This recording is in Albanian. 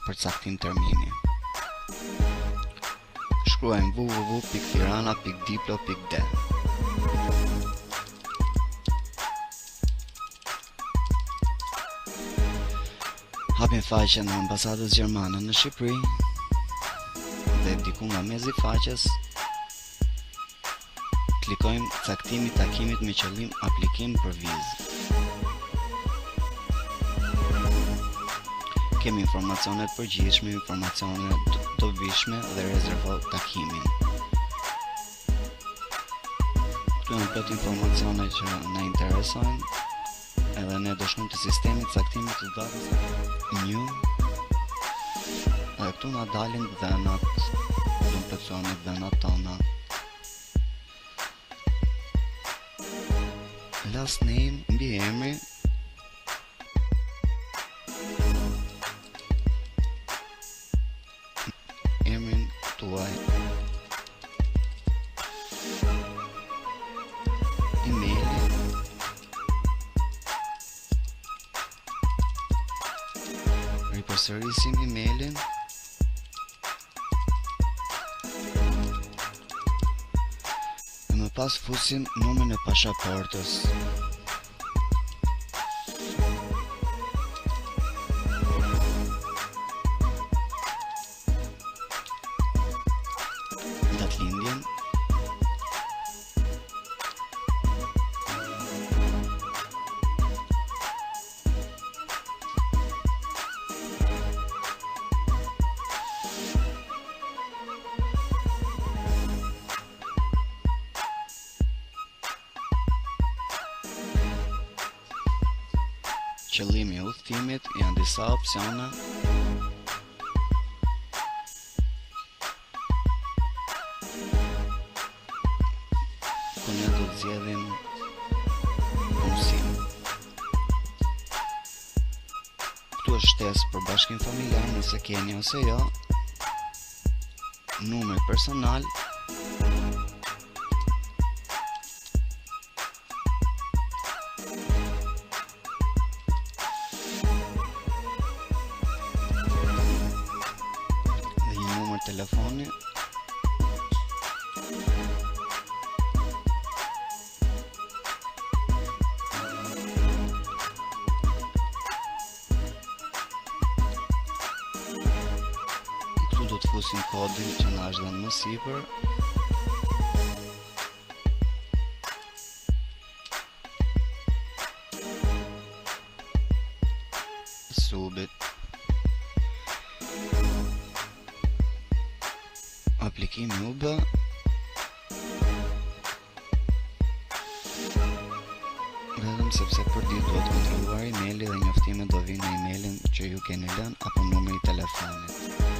përcaktim termini. Shkruajmë www.tirana.diplo.de. Hapim faqen e ambasadës gjermane në Shqipëri dhe diku nga mezi faqes klikojmë caktimi takimit me qëllim aplikim për vizë. Kemi informacionet përgjithshme, informacionet dobishme dhe rezervo takimin. Këtu janë plot informacione që na interesojnë, edhe ne do shkojmë te sistemi i caktimit të datës new. Edhe këtu na dalin dhënat, do plotësojmë dhënat tona. Last name, mbi emri, emrin tuaj, emaili, ripërsërisim emailin, dhe më pas fusim numrin e pasaportës. Datëlindjen, qëllimi i udhëtimit, janë disa opsione. Ku ne do të zgjedhim punësim. Këtu është shtesë për bashkim familjar nëse keni ose jo, numër personal, telefoni, këtu do të fusim kodin që na është dhënë më sipër. Subit aplikimi u bë. Vetëm sepse për ditë duhet kontrolluar emaili dhe njoftimet do vinë në emailin që ju keni lënë apo numri i telefonit.